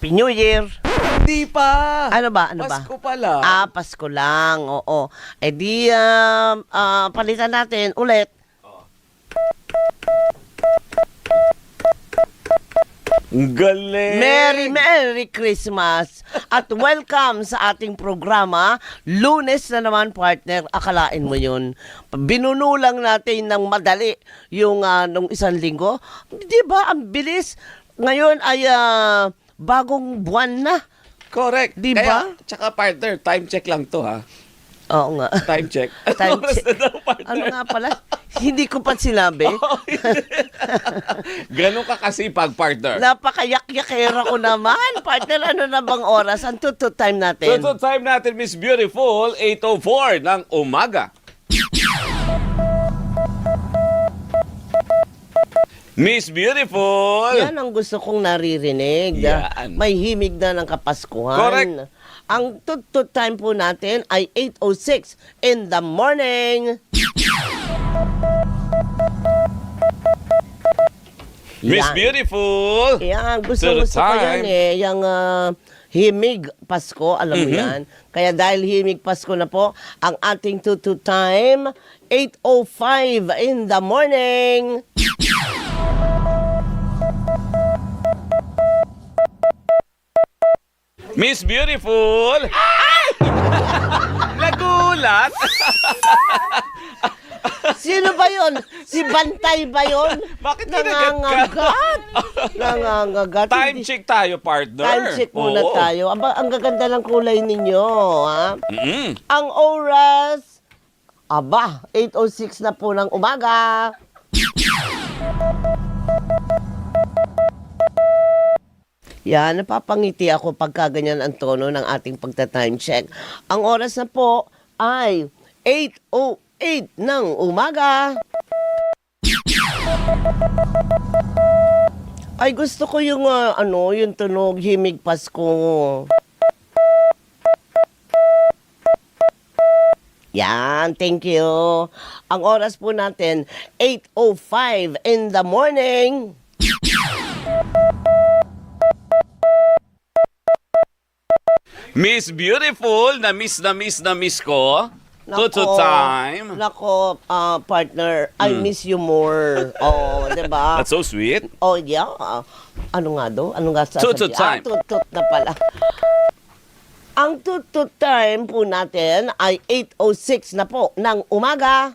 Happy New Year. Hindi pa. Ano ba? Ano ba? Pasko pala. Pasko lang. Oo. Eh di, palitan natin ulit. Ang galing. Merry Christmas at welcome sa ating programa. Lunes na naman, partner. Akalain mo yun. Binunulang natin ng madali yung nung isang linggo. Di ba? Ang bilis. Ngayon ay bagong buwan na. Correct. Di Kaya, ba? tsaka partner, time check lang to ha. Oo nga. Time check. Time Oras check. na daw, partner. Ano nga pala? Hindi ko pa sinabi. Ganun ka kasipag, partner. Napakayak-yakera ko naman. Partner, ano na bang oras? Ang tutut time natin? So, time natin, Miss Beautiful, 8:04 ng umaga. Miss Beautiful! Yan ang gusto kong naririnig. Yan. May himig na ng Kapaskuhan. Correct. Ang tutut time po natin ay 8:06 in the morning. Miss Yan. Beautiful! Yan, gusto Tutut ko yan time. eh. Yung himig Pasko, alam mo yan. Kaya dahil himig Pasko na po, ang ating tutut time, 8:05 in the morning. Miss Beautiful! Ay! Nagulat! Sino ba yon? Si Bantay ba yon? Bakit kinagat ka? Nangangagat. Nangangagat. Time Hindi- check tayo, partner. Time check muna Oo. tayo. Aba, ang gaganda ng kulay ninyo, ha? Mm-mm. Ang oras, 8:06 na po ng umaga. Yan, napapangiti ako pagka ganyan ang tono ng ating pagta-time check. Ang oras na po ay 8:08 ng umaga. Ay, gusto ko yung, yung tunog, himig Pasko. Yan, thank you. Ang oras po natin, 8:05 in the morning. Miss Beautiful, na miss ko. Tutut time. Nako, partner, I miss you more. Oh, diba? That's so sweet. Oh, yeah. Ano nga do? Ano nga sasabihin? Tutut time. Tutut na pala. Ang tutut time po natin ay 8:06 na po ng umaga.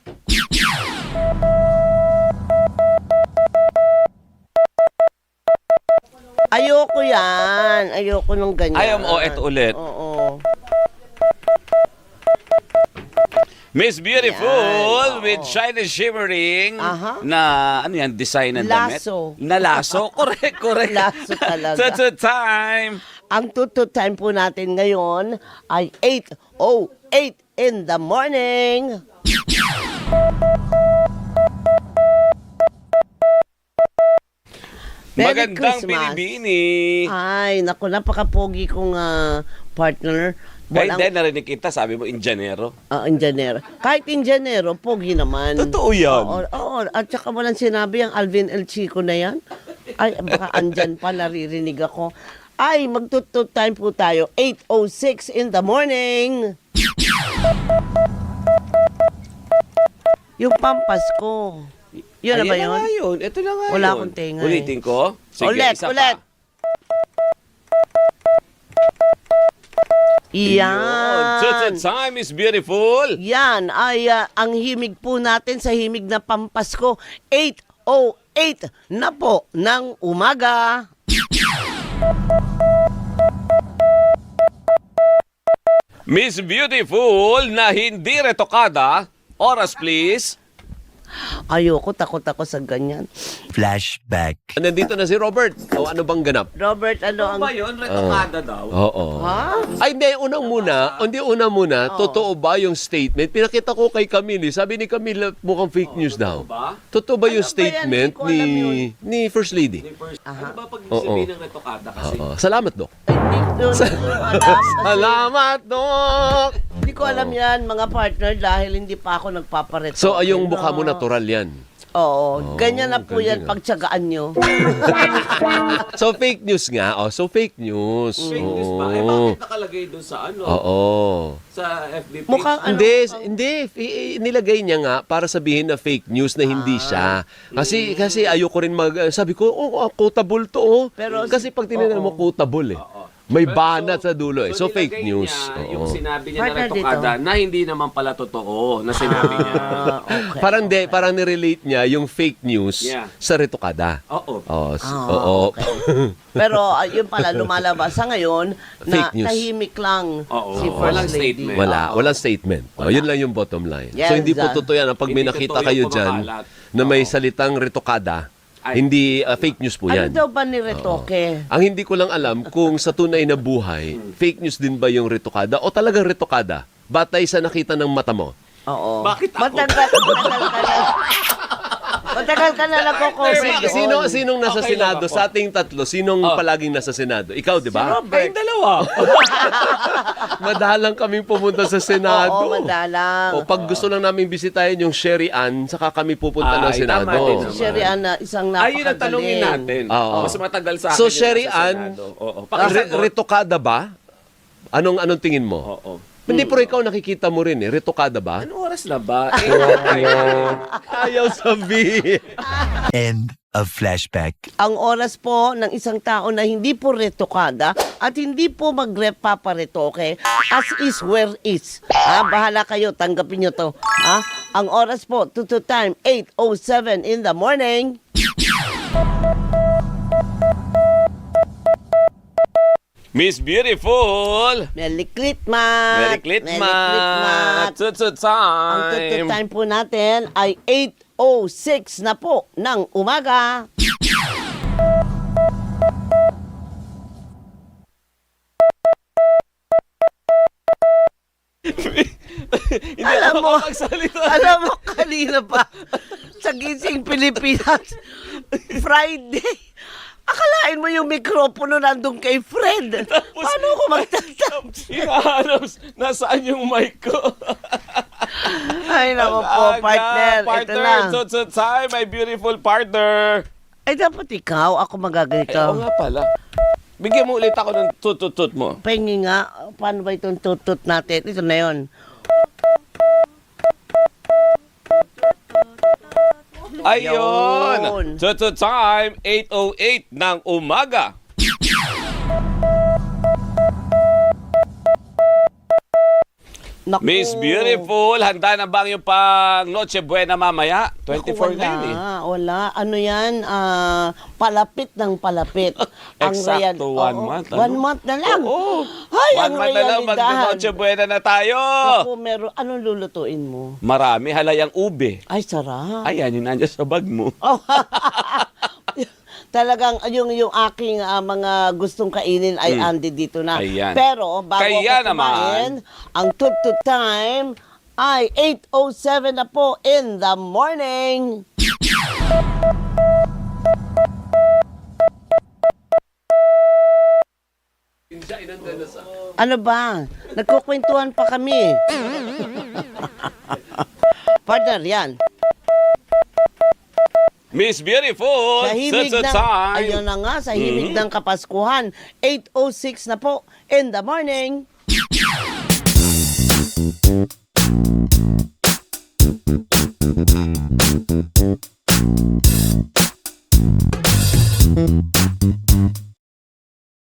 Ayoko yan. Ayoko nung ganyan. Ayaw mo, eto ulit. Oo. Miss Beautiful Yan, with shiny shimmering Aha. na ano yan, design ng damit. Laso. Na laso. Correct. Laso talaga. Tutut time. Ang tutut time po natin ngayon ay 8:08 in the morning. Merry Magandang Christmas. binibini. Ay, naku, napaka-pogi kong partner. Ay, hindi, narinig kita, sabi mo, Indianero. Indianero. Kahit Indianero, pogi naman. Totoo yan. Oo, at saka walang sinabi ang Alvin El Chico na yan. Ay, baka andyan pa, naririnig ako. Ay, magtutut time po tayo. 8:06 in the morning. Yung pampas ko. Yun na ba Ayan yun? na nga yun. Ito na nga Wala yun. akong tenga Ulitin ko. Sige, Ulit, isa ulit. pa. Yan. Tutut time is beautiful. Yan ay ang himig po natin sa himig na pampasko. 8:08 na po ng umaga. Miss Beautiful na hindi retokada. Oras, please. Ayoko, takot ako sa ganyan. Flashback. Nandito na si Robert. O ano bang ganap? Robert, ano ang... yun? Retokada daw. Oo. Ha? Ay, hindi, una muna, totoo ba yung statement? Pinakita ko kay Camille, sabi ni Camille, mukhang fake news daw. ba? Totoo ba yung Ano ba yan? statement Hindi ko alam yun. ni First Lady? Ano ba pag Oo. sabihin ng retokada kasi? Oo. Salamat, Dok. Hindi ko alam. Salamat, Dok! Hindi ko alam yan, mga partner, dahil hindi pa ako nagpapareto. So, yung mukha mo natural yan. Oo, ganyan na po galing, yan pagtsagaan nyo. So, fake news nga. Oh, so, fake news. Fake news ba? Eh, Oo. bakit nakalagay doon sa ano? Oo. Sa FB page? Mukhang ano, Hindi. Nilagay niya nga para sabihin na fake news na hindi siya. Kasi ayoko rin sabi ko, quotable to. Pero- Kasi pag tinignan mo, quotable eh. May banat sa dulo eh. So, fake nilagay news. niya yung Oo. sinabi niya na Partner retokada na hindi naman pala totoo na sinabi niya. okay. Parang nirelate niya yung fake news Yeah. sa retokada. Oo. Oo. okay. Pero yun pala, lumalabas sa ngayon na Fake news. tahimik lang Oo. si Walang First Lady. statement. Walang statement. Oh, yun lang yung bottom line. Yes, So, hindi po ah. totoo yan. Pag may Hindi nakita totoo kayo yung dyan pumakalat. na may Oo. salitang retokada, Ay. hindi fake news po Ano yan. daw ba ni Retoke? Ang hindi ko lang alam kung sa tunay na buhay, fake news din ba yung retokada o talagang retokada? Batay sa nakita ng mata mo. Oo. Bakit ako? Matagal ka na nagko-comment doon. Sinong nasa Okay lang Senado? ako. Sa ating tatlo, sinong palaging nasa Senado? Ikaw, di ba? Kayong dalawa. Madalang kaming pumunta sa Senado. Oo, madalang. O pag gusto lang namin bisitahin yung Sherry Ann, saka kami pupunta ng Ay, Senado. tama din Si naman. Sherry Ann na isang napakagaling. Ayun ang tanongin natin. Oo. Mas matagal sa akin So, yung Sherry nasa Ann, Senado. Oo. Retokada ba? Anong tingin mo? Oo. Hindi, pero ikaw nakikita mo rin eh. Retokada ba? Anong oras na ba? Ayaw sabihin. End of flashback. Ang oras po ng isang tao na hindi po retokada at hindi po magpaparetoke as is where is. Bahala kayo, tanggapin nyo to. Ang oras po, to time, 8:07 in the morning. Miss Beautiful! Merry Christmas! Merry Christmas! Tut Ang tutu time! time po natin ay 8:06 na po ng umaga. Hindi Alam ako mo, magsalita. Alam mo, kanina pa, sa Gising Pilipinas, Friday, akalain mo yung mikropono nandun kay Fred. Paano ko magtatap? Hinahanap nasaan yung mic ko. Ay, naku po, Aga, partner. Ito na. Tut time, my beautiful partner. Ay, dapat ikaw, ako Ay, oo magaganito. nga pala. Bigyan mo ulit ako ng tut mo. Pengi nga, paano ba itong tutut natin? Ito na yun. Ayun! Yun. Tut time, 8:08 ng umaga. Naku. Miss Beautiful, handa na ba ang iyong pang Noche Buena mamaya? Naku, 24 na yun eh. Wala. Ano yan? Palapit ng palapit. Eksakto, 1 month. ano? 1 month na lang. Oo. Ay, 1 ang month na lang, realidad. mag-Noche Buena na tayo. Naku, meron. Anong lulutuin mo? Marami, halayang ube. Ay, sarap. Ayan, yun nandiyan sa bag mo. Oh. Talagang yung aking mga gustong kainin ay andi dito na. Ayan. Pero bago Kaya ako kumain, ang Tut Time ay 8:07 na po in the morning. Ano ba? Nagkukwentuhan pa kami. Partner, yan. Miss Beautiful, Sa himig Tut ng, time. ayun na nga, sa himig ng Kapaskuhan, 8:06 na po in the morning.